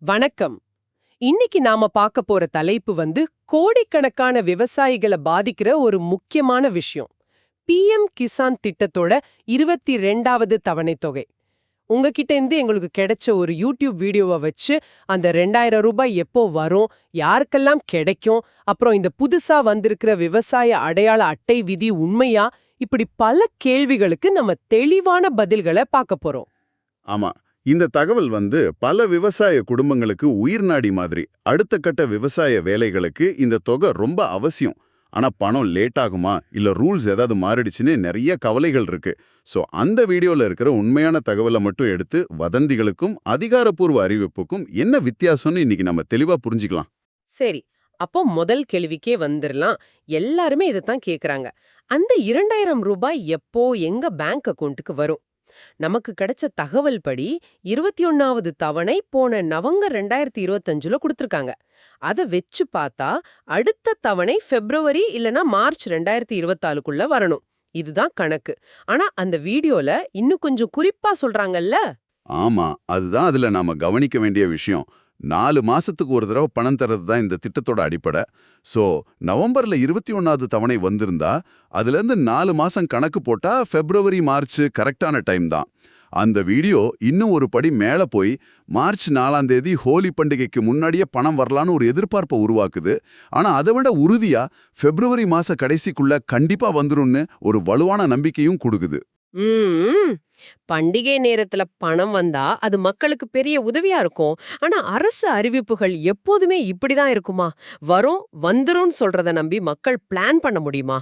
வணக்கம். இன்னைக்கு நாம பார்க்க போற தலைப்பு கோடிக்கணக்கான விவசாயிகளை பாதிக்கிற ஒரு முக்கியமான விஷயம். பிஎம் கிசான் திட்டத்தோட 22வது தவணைத் தொகை. உங்ககிட்ட இருந்து எங்களுக்கு கிடைச்ச ஒரு யூடியூப் வீடியோவை வச்சு அந்த 2000 ரூபாய் எப்போ வரும், யாருக்கெல்லாம் கிடைக்கும், அப்புறம் இந்த புதுசா வந்திருக்கிற விவசாய அடையாள அட்டை விதி உண்மையா, இப்படி பல கேள்விகளுக்கு நம்ம தெளிவான பதில்களை பார்க்க போறோம். ஆமா, இந்த தகவல் பல விவசாய குடும்பங்களுக்கு உயிர்நாடி மாதிரி. அடுத்த கட்ட விவசாய வேலைகளுக்கு இந்த தொகை ரொம்ப அவசியம். ஆனா பணம் லேட் ஆகுமா, இல்ல ரூல்ஸ் ஏதாவது மாறிடுச்சுன்னு நிறைய கவலைகள் இருக்கு. சோ அந்த வீடியோல இருக்கிற உண்மையான தகவலை மட்டும் எடுத்து வதந்திகளுக்கும் அதிகாரப்பூர்வ அறிவிப்புக்கும் என்ன வித்தியாசம்னு இன்னைக்கு நம்ம தெளிவா புரிஞ்சுக்கலாம். சரி, அப்போ முதல் கேள்விக்கே வந்துடலாம். எல்லாருமே இதைத்தான் கேக்குறாங்க. அந்த 2000 ரூபாய் எப்போ எங்க பேங்க் அக்கவுண்ட்டுக்கு வரும்? நமக்கு கிடைச்ச தகவல் படி 21வது தவணை போன நவம்பர் 2025ல கொடுத்திருக்காங்க. அத வெச்சு பார்த்தா அடுத்த தவணை பிப்ரவரி இல்லனா மார்ச் 2024க்குள்ள வரணும். இதுதான் கணக்கு. ஆனா அந்த வீடியோல இன்னும் கொஞ்சம் குறிப்பா சொல்றாங்கல்ல. ஆமா, அதுதான் அதுல நாம கவனிக்க வேண்டிய விஷயம். 4 மாசத்துக்கு ஒரு தடவை பணம் தர்றது தான் இந்த திட்டத்தோட அடிப்படை. சோ நவம்பர்ல 21வது தவணை வந்திருந்தா அதுலேருந்து 4 மாசம் கணக்கு போட்டா பிப்ரவரி மார்ச் கரெக்டான டைம் தான். அந்த வீடியோ இன்னும் ஒரு படி மேல போய் மார்ச் 4ஆம் தேதி ஹோலி பண்டிகைக்கு முன்னாடியே பணம் வரலான்னு ஒரு எதிர்பார்ப்பை உருவாக்குது. ஆனா அதை விட உறுதியா பிப்ரவரி மாச கடைசிக்குள்ள கண்டிப்பா வந்துரும்னு ஒரு வலுவான நம்பிக்கையும் கொடுக்குது. பண்டிகை நேரத்துல பணம் வந்தா அது மக்களுக்கு பெரிய உதவியா இருக்கும். ஆனா அரசு அறிவிப்புகள் எப்போதுமே இப்படிதான் இருக்குமா? வந்துரும் சொல்றத நம்பி மக்கள் பிளான் பண்ண முடியுமா?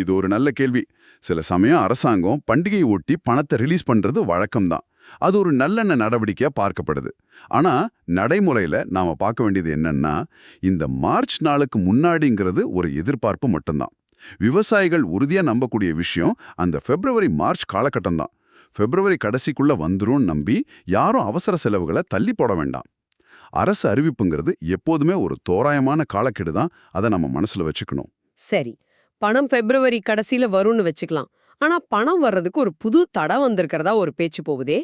இது ஒரு நல்ல கேள்வி. சில சமயம் அரசாங்கம் பண்டிகை ஒட்டி பணத்தை ரிலீஸ் பண்றது வழக்கம்தான். அது ஒரு நல்லெண்ண நடவடிக்கையா பார்க்கப்படுது. ஆனா நடைமுறையில நாம பார்க்க வேண்டியது என்னன்னா, இந்த மார்ச் நாளுக்கு முன்னாடிங்கிறது ஒரு எதிர்பார்ப்பு மட்டும்தான். விவசாயிகள் உறுதியா நம்பக்கூடிய விஷயம் அந்த பிப்ரவரி மார்ச் காலகட்டம் தான். பிப்ரவரி கடைசிக்குள்ள வந்துரும் நம்பி யாரும் அவசர செலவுகளை தள்ளி போட வேண்டாம். அரசு அறிவிப்புங்கிறது எப்போதுமே ஒரு தோராயமான காலக்கெடு தான். அதை நம்ம மனசுல வச்சுக்கணும். சரி, பணம் பிப்ரவரி கடைசியில வரும்னு வச்சுக்கலாம். ஆனா பணம் வர்றதுக்கு ஒரு புது தடை வந்திருக்கிறதா ஒரு பேச்சு போகுதே.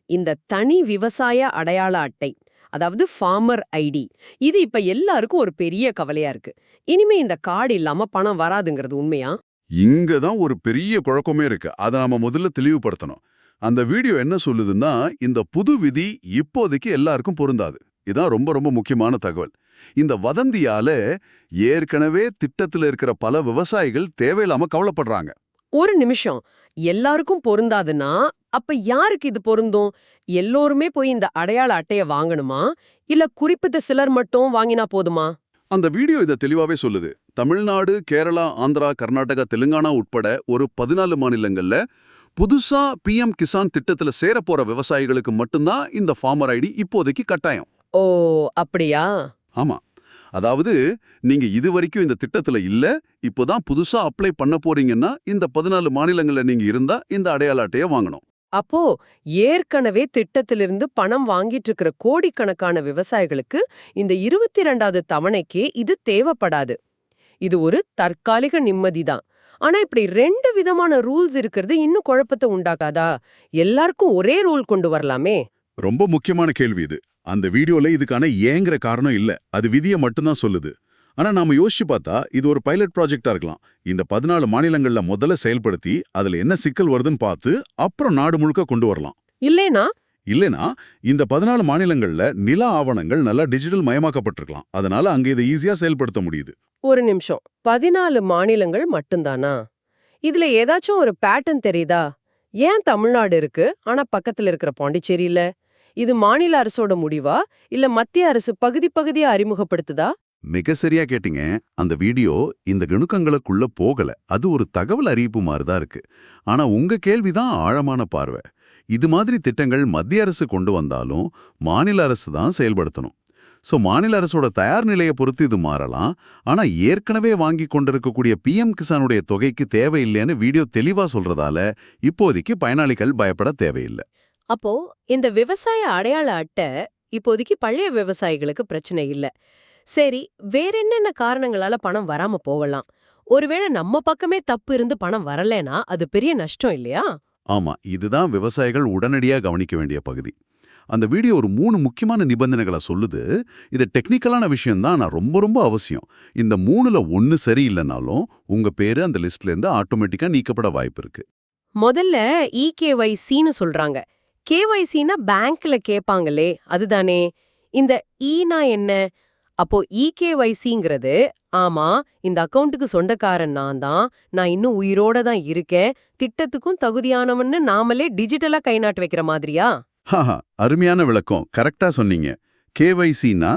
இந்த தனி விவசாய அடையாள அட்டை, அதாவது ஃபார்மர் ஐடி, இது இப்ப எல்லாருக்கும் ஒரு பெரிய கவலையா இருக்கு. இனிமே இந்த கார்டு இல்லாம பணம் வராதுங்கிறது உண்மையா? இங்க தான் ஒரு பெரிய குழப்பமே இருக்கு. அதை நாம முதல்ல தெளிவுபடுத்தணும். அந்த வீடியோ என்ன சொல்லுதுன்னா, இந்த புது விதி இப்போதைக்கு எல்லாருக்கும் பொருந்தாது. இதான் ரொம்ப ரொம்ப முக்கியமான தகவல். இந்த வதந்தியால ஏற்கனவே திட்டத்துல இருக்கிற பல விவசாயிகள் தேவையில்லாம கவலைப்படுறாங்க. ஒரு நிமிஷம், எல்லாருக்கும் பொருந்தாதுன்னா அப்ப யாருக்கு இது பொருந்தும்? எல்லோருமே போய் இந்த அடையாள அட்டைய வாங்கணுமா, இல்ல குறிப்பிட்ட சிலர் மட்டும் வாங்கினா போதுமா? அந்த வீடியோ இதை தெளிவாவே சொல்லுது. தமிழ்நாடு, கேரளா, ஆந்திரா, கர்நாடகா, தெலுங்கானா உட்பட ஒரு 14 மாநிலங்கள்ல புதுசா பிஎம் கிசான் திட்டத்துல சேரப்போற விவசாயிகளுக்கு மட்டும்தான் இந்த ஃபார்மர் ஐடி இப்போதைக்கு கட்டாயம். ஓ, அப்படியா? ஆமா, அதாவது நீங்க இதுவரைக்கும் இந்த திட்டத்துல இல்ல, இப்போதான் புதுசா அப்ளை பண்ண போறீங்கன்னா இந்த 14 மாநிலங்கள்ல நீங்க இருந்தா இந்த அடையாள அட்டையை வாங்கணும். அப்போ ஏற்கனவே திட்டத்திலிருந்து பணம் வாங்கிட்டு இருக்கிற கோடிக்கணக்கான விவசாயிகளுக்கு இந்த 22வது தவணைக்கு இது தேவைப்படாது. இது ஒரு தற்காலிக நிம்மதிதான். ஆனா இப்படி 2 விதமான ரூல்ஸ் இருக்கிறது இன்னும் குழப்பத்தை உண்டாக்காதா? எல்லாருக்கும் ஒரே ரூல் கொண்டு வரலாமே. ரொம்ப முக்கியமான கேள்வி இது. அந்த வீடியோல இதுக்கான ஏங்கிற காரணம் இல்ல, அது விதியை மட்டும்தான் சொல்லுது. ஆனா நாம யோசிச்சு பார்த்தா இது ஒரு பைலட் ப்ராஜெக்டா இருக்கலாம். இந்த 14 மாநிலங்கள்ல முதல்ல செயல்படுத்தி அதுல என்ன சிக்கல் வருதுன்னு பார்த்து அப்புறம் நாடு முழுக்க கொண்டு வரலாம். இல்லைனா இந்த 14 மாநிலங்கள்ல நில ஆவணங்கள் நல்லா டிஜிட்டல் மயமாக்கப்பட்டிருக்கலாம். அதனால அங்க இதை ஈஸியா செயல்படுத்த முடியுது. ஒரு நிமிஷம், 14 மாநிலங்கள் மட்டும்தானா? இதுல ஏதாச்சும் ஒரு பேட்டர்ன் தெரியுதா? ஏன் தமிழ்நாடு இருக்கு, ஆனா பக்கத்துல இருக்கிற பாண்டிச்சேரி இல்ல? இது மாநில அரசோட முடிவா, இல்ல மத்திய அரசு பகுதி பகுதியா அறிமுகப்படுத்துதா? மிக சரியா கேட்டீங்க. அந்த வீடியோ இந்த கணுக்கங்களுக்குள்ள போகல. அது ஒரு தகவல் அறிவிப்பு மாதிரிதான் இருக்கு. ஆனா உங்க கேள்விதான் ஆழமான பார்வை. இது மாதிரி திட்டங்கள் மத்திய அரசு கொண்டு வந்தாலும் மாநில அரசு தான் செயல்படுத்தணும். சோ மாநில அரசோட தயார் நிலையை பொறுத்து இது மாறலாம். ஆனா ஏற்கனவே வாங்கி கொண்டிருக்கக்கூடிய பிஎம் கிசானுடைய தொகைக்கு தேவையில்லைன்னு வீடியோ தெளிவா சொல்றதால இப்போதைக்கு பயனாளிகள் பயப்பட தேவையில்லை. அப்போ இந்த விவசாய அடையாள அட்டை இப்போதைக்கு பழைய விவசாயிகளுக்கு பிரச்சனை இல்ல. சரி, வேற என்னென்ன காரணங்களால பணம் வராம போகலாம்? ஒருவேளை நம்ம பக்கமே தப்பு இருந்து பணம் வரலனா அது பெரிய நஷ்டம் இல்லையா? ஆமா, இதுதான் விவசாயிகள் உடனடியா கவனிக்க வேண்டிய பகுதி. அந்த வீடியோ ஒரு 3 முக்கியமான நிபந்தனைகளை சொல்லுது. இது டெக்னிக்கலான விஷயம்தான், ஆனா ரொம்ப ரொம்ப அவசியம். இந்த 3ல ஒண்ணு சரியில்லைனாலும் உங்க பேரு அந்த லிஸ்ட்ல இருந்து ஆட்டோமேட்டிக்கா நீக்கப்பட வாய்ப்பு இருக்கு. முதல்ல இகேஒய்சின்னு சொல்றாங்க. கேஒய்சினா பேங்க்ல கேட்பாங்களே அதுதானே? இந்த ஈனா என்ன? அப்போ இகேஒய்சிங்கிறது, ஆமா இந்த அக்கவுண்ட்டுக்கு சொந்தக்காரன் நான் தான், நான் இன்னும் உயிரோட தான் இருக்கேன், திட்டத்துக்கும் தகுதியானவன்னு நாமளே டிஜிட்டலா கை நாட்டு வைக்கிற மாதிரியா? ஹாஹா, அருமையான விளக்கம், கரெக்டா சொன்னீங்க. கேவைசினா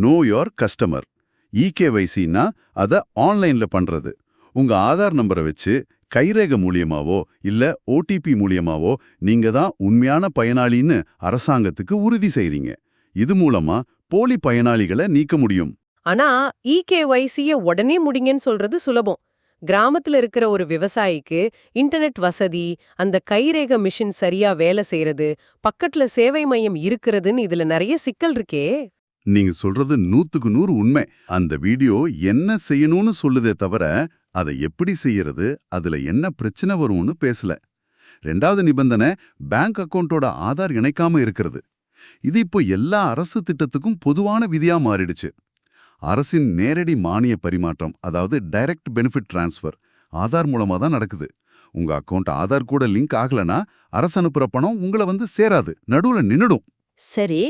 நோ யோர் கஸ்டமர். இகேவைசினா அத ஆன்லைன்ல பண்றது. உங்க ஆதார் நம்பரை வச்சு கைரேகை மூலியமாவோ இல்ல ஓடிபி மூலியமாவோ நீங்க தான் உண்மையான பயனாளின்னு அரசாங்கத்துக்கு உறுதி செய்றீங்க. இது மூலமா போலி பயனாளிகளை நீக்க முடியும். ஆனா இகேஒய்சிய உடனே முடிங்கன்னு சொல்றது சுலபம். கிராமத்துல இருக்கிற ஒரு விவசாயிக்கு இன்டர்நெட் வசதி, அந்த கைரேகை மிஷின் சரியா வேலை செய்யறது, பக்கத்துல சேவை மையம் இருக்கிறதுன்னு இதுல நிறைய சிக்கல் இருக்கே. நீங்க சொல்றது 100க்கு 100 உண்மை. அந்த வீடியோ என்ன செய்யணும்னு சொல்லுதே தவிர அதை எப்படி செய்யறது, அதுல என்ன பிரச்சனை வரும்னு பேசல. 2வது நிபந்தனை பேங்க் அக்கவுண்டோட ஆதார் இணைக்காம இருக்கிறது. இது இப்போ எல்லா அரசு திட்டத்துக்கும் பொதுவான விதியா மாறிடுச்சு. அரசின் நேரடி மானிய பரிமாற்றம், அதாவது டைரக்ட் பெனிஃபிட் டிரான்ஸ்ஃபர், ஆதார் மூலமா தான் நடக்குது. உங்க அக்கவுண்ட் ஆதார் கூட லிங்க் ஆகலனா அரசு அனுப்புற பணம் உங்களை வந்து சேராது, நடுவுல நின்னுடும். சரி,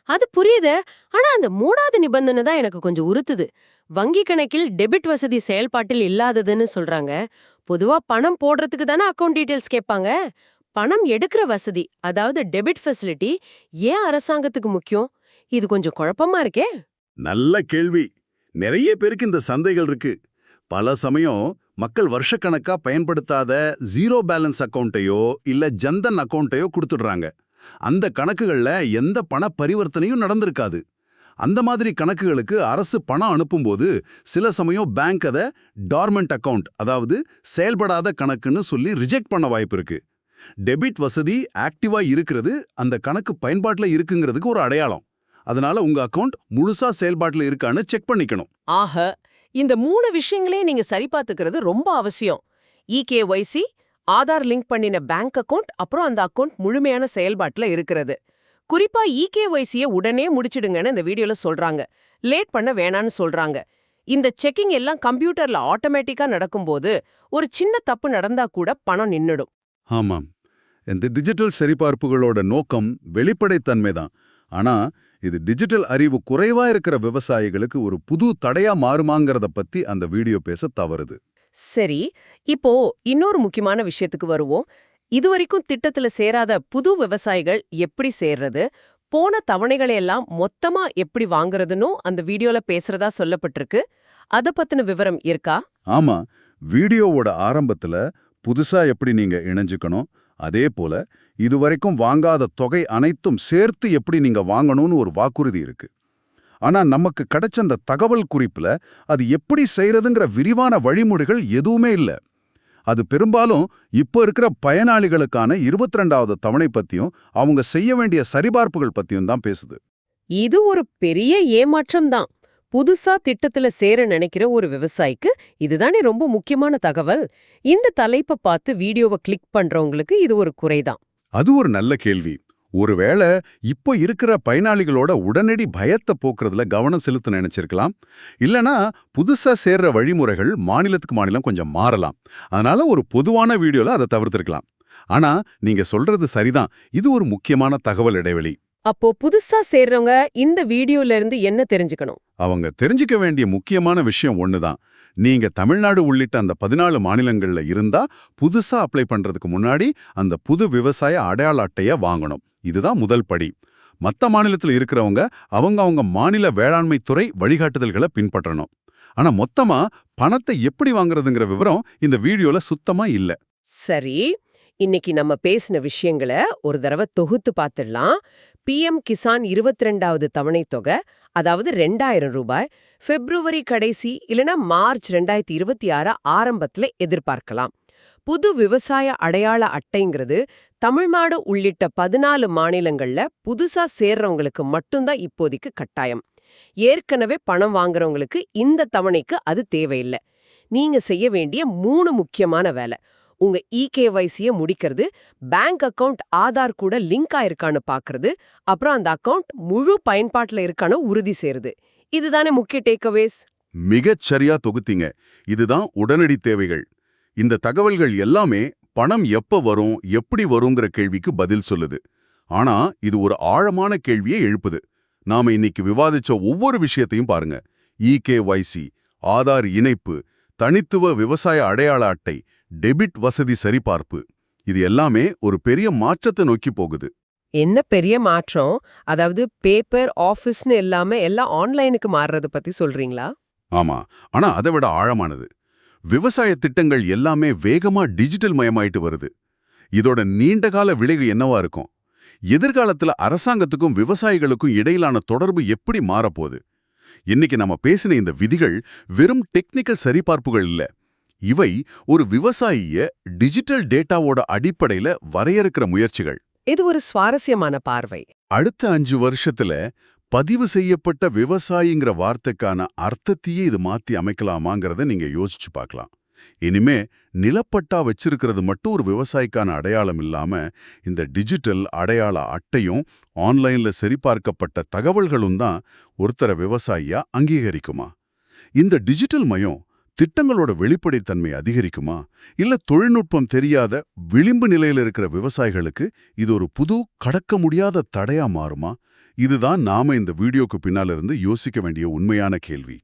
அது புரியுது. ஆனா அந்த 3வது நிபந்தனை தான் எனக்கு கொஞ்சம் உறுத்துது. வங்கி கணக்கில் டெபிட் வசதி செயல்பாட்டில் இல்லாததுன்னு சொல்றாங்க. பொதுவா பணம் போடுறதுக்கு தானே அக்கவுண்ட் டீடைல்ஸ் கேட்பாங்க. பணம் எடுக்கிற வசதி, அதாவது டெபிட் ஃபெசிலிட்டி, ஏன் அரசாங்கத்துக்கு முக்கியம்? இது கொஞ்சம் குழப்பமா இருக்கே. நல்ல கேள்வி. நிறைய பேருக்கு இந்த சந்தைகள் இருக்கு. பல சமயம் மக்கள் வருஷக்கணக்கா பயன்படுத்தாத ஜீரோ பேலன்ஸ் அக்கவுண்ட்டையோ இல்ல ஜன்தன் அக்கவுண்ட்டையோ கொடுத்துடுறாங்க. அந்த கணக்குகள்ல எந்த பண பரிவர்த்தனையும் நடந்திருக்காது. அந்த மாதிரி கணக்குகளுக்கு அரசு பணம் அனுப்பும்போது சில சமயம் பேங்க் அதை டார்மெண்ட் அக்கவுண்ட், அதாவது செயல்படாத கணக்குன்னு சொல்லி ரிஜெக்ட் பண்ண வாய்ப்பு இருக்கு. டெபிட் வசதி ஆக்டிவா இருக்கிறது அந்த கணக்கு பயன்பாட்டுல இருக்குங்கிறதுக்கு ஒரு அடையாளம். அதனால உங்க அக்கவுண்ட் முழுசா செயல்பாட்டுல இருக்கான்னு செக் பண்ணிக்கணும். ஆக, இந்த 3 விஷயங்களையும் நீங்க சரி பார்த்துக்கிறது ரொம்ப அவசியம். இகேஒய்சி, ஆதார் லிங்க் பண்ணின பேங்க் அக்கவுண்ட், அப்புறம் அந்த அக்கவுண்ட் முழுமையான செயல்பாட்டுல இருக்கிறது. குறிப்பா இகேஒய்சிய உடனே முடிச்சிடுங்கன்னு இந்த வீடியோல சொல்றாங்க. லேட் பண்ண வேணான்னு சொல்றாங்க. இந்த செக்கிங் எல்லாம் கம்ப்யூட்டர்ல ஆட்டோமேட்டிக்கா நடக்கும்போது ஒரு சின்ன தப்பு நடந்தா கூட பணம் நின்னுடும். ஆமாம், இந்த டிஜிட்டல் சரிபார்ப்புகளோட நோக்கம் வெளிப்படைத்தன்மை தான். ஆனா இது டிஜிட்டல் அறிவு குறைவா இருக்கிற விவசாயிகளுக்கு ஒரு புது தடையா மாறுமாங்கிறத பத்தி அந்த வீடியோ பேச தவறுது. சரி, இப்போ இன்னொரு முக்கியமான விஷயத்துக்கு வருவோம். இதுவரைக்கும் திட்டத்துல சேராத புது விவசாயிகள் எப்படி சேர்றது, போன தவணைகளை எல்லாம் மொத்தமா எப்படி வாங்குறதுன்னு அந்த வீடியோல பேசுறதா சொல்லப்பட்டிருக்கு. அத பத்தின விவரம் இருக்கா? ஆமா, வீடியோவோட ஆரம்பத்துல புதுசா எப்படி நீங்க இணைஞ்சுக்கணும், அதே போல இதுவரைக்கும் வாங்காத தொகை அனைத்தும் சேர்த்து எப்படி நீங்க வாங்கணும்னு ஒரு வாக்குறுதி இருக்கு. ஆனா நமக்கு கிடைச்ச அந்த தகவல் குறிப்புல அது எப்படி செய்யறதுங்கிற விரிவான வழிமுறைகள் எதுவுமே இல்ல. அது பெரும்பாலும் இப்போ இருக்கிற பயனாளிகளுக்கான 22வது தவணை பத்தியும் அவங்க செய்ய வேண்டிய சரிபார்ப்புகள் பத்தியும் தான் பேசுது. இது ஒரு பெரிய ஏமாற்றம் தான். புதுசா திட்டத்துல சேர நினைக்கிற ஒரு விவசாயிக்கு இதுதானே ரொம்ப முக்கியமான தகவல். இந்த தலைப்பை பார்த்து வீடியோவை கிளிக் பண்றவங்களுக்கு இது ஒரு குறைதான். அது ஒரு நல்ல கேள்வி. ஒருவேளை இப்போ இருக்கிற பயனாளிகளோட உடனடி பயத்தை போக்குறதுல கவனம் செலுத்த நினைச்சிருக்கலாம். இல்லனா புதுசா சேர்ற வழிமுறைகள் மாநிலத்துக்கு மாநிலம் கொஞ்சம் மாறலாம். அதனால ஒரு பொதுவான வீடியோல அதை தவிர்த்திருக்கலாம். ஆனா நீங்க சொல்றது சரிதான், இது ஒரு முக்கியமான தகவல் இடைவெளி. அப்போ புதுசா சேர்றவங்க இந்த வீடியோல இருந்து என்ன தெரிஞ்சுக்கணும்? அவங்க தெரிஞ்சுக்க வேண்டிய முக்கியமான விஷயம் ஒண்ணுதான். நீங்க தமிழ்நாடு உள்ளிட்ட அந்த 14 மாநிலங்கள்ல இருந்தா புதுசா அப்ளை பண்றதுக்கு முன்னாடி அந்த புது விவசாய அடையாள அட்டைய வாங்கணும். இதுதான் முதல் படி. மத்த மாநிலத்துல இருக்கிறவங்க அவங்க மாநில வேளாண்மை துறை வழிகாட்டுதல்களை பின்பற்றணும். ஆனா மொத்தமா பணத்தை எப்படி வாங்குறதுங்கிற விவரம் இந்த வீடியோல சுத்தமா இல்ல. சரி, இன்னைக்கு நம்ம பேசின விஷயங்களை ஒரு தடவை தொகுத்து பார்த்துடலாம். பிஎம் கிசான் 22வது தவணை தொகை, அதாவது 2000 ரூபாய், பிப்ரவரி கடைசி இல்லனா மார்ச் 2026 ஆரம்பத்துல எதிர்பார்க்கலாம். புது விவசாய அடையாள அட்டைங்கிறது தமிழ்நாடு உள்ளிட்ட 14 மாநிலங்கள்ல புதுசா சேர்றவங்களுக்கு மட்டும்தான் இப்போதைக்கு கட்டாயம். ஏற்கனவே பணம் வாங்குறவங்களுக்கு இந்த தவணைக்கு அது தேவையில்லை. நீங்க செய்ய வேண்டிய 3 முக்கியமான வேலை. உங்க இகேவைசிய முடிக்கிறது, பேங்க் அக்கவுண்ட் ஆதார் கூட லிங்க் ஆயிருக்கான்னு பாக்குறது, அப்புறம் அந்த அக்கவுண்ட் முழு பயன்பாட்டுல இருக்கான்னு உறுதி செய்யறது. இதுதானே முக்கிய டேக்அவேஸ். மிகச் சரியா தொகுத்தீங்க. இதுதான் உடனடி தேவைகள். இந்த தகவல்கள் எல்லாமே பணம் எப்ப வரும், எப்படி வருங்கிற கேள்விக்கு பதில் சொல்லுது. ஆனா இது ஒரு ஆழமான கேள்வியை எழுப்புது. நாம இன்னைக்கு விவாதிச்ச ஒவ்வொரு விஷயத்தையும் பாருங்க. இகேவைசி, ஆதார் இணைப்பு, தனித்துவ விவசாய அடையாள அட்டை, டெபிட் வசதி சரிபார்ப்பு, இது எல்லாமே ஒரு பெரிய மாற்றத்தை நோக்கி போகுது. என்ன பெரிய மாற்றம்? அதாவது பேப்பர், ஆபீஸ்னு எல்லாம் ஆன்லைனுக்கு மாறுறது பத்தி சொல்றீங்களா? ஆமா, ஆனா அதை விட ஆழமானது. விவசாய திட்டங்கள் எல்லாமே வேகமா டிஜிட்டல் மயமாயிட்டு வருது. இதோட நீண்டகால விளைவு என்னவா இருக்கும்? எதிர்காலத்துல அரசாங்கத்துக்கும் விவசாயிகளுக்கும் இடையிலான தொடர்பு எப்படி மாறப்போகுது? இன்னைக்கு நம்ம பேசின இந்த விதிகள் வெறும் டெக்னிக்கல் சரிபார்ப்புகள் இல்ல. இவை ஒரு விவசாயிய டிஜிட்டல் டேட்டாவோட அடிப்படையில வரையறுக்கிற முயற்சிகள். இது ஒரு சுவாரஸ்யமான பார்வை. அடுத்த 5 வருஷத்துல பதிவு செய்யப்பட்ட விவசாயிங்கிற வார்த்தைக்கான அர்த்தத்தையே இது மாத்தி அமைக்கலாமாங்கிறத நீங்க யோசிச்சு பார்க்கலாம். இனிமே நிலப்பட்டா வச்சிருக்கிறது மட்டும் ஒரு விவசாயிக்கான அடையாளம் இல்லாம, இந்த டிஜிட்டல் அடையாள அட்டையும் ஆன்லைன்ல சரிபார்க்கப்பட்ட தகவல்களும் தான் ஒருத்தர விவசாயியா அங்கீகரிக்குமா? இந்த டிஜிட்டல் மயம் திட்டங்களோட வெளிப்படைத்தன்மை அதிகரிக்குமா? இல்ல தொழில்நுட்பம் தெரியாத விளிம்பு நிலையில இருக்கிற விவசாயிகளுக்கு இது ஒரு புது கடக்க முடியாத தடையா மாறுமா? இதுதான் நாம இந்த வீடியோக்கு பின்னால இருந்து யோசிக்க வேண்டிய உண்மையான கேள்வி.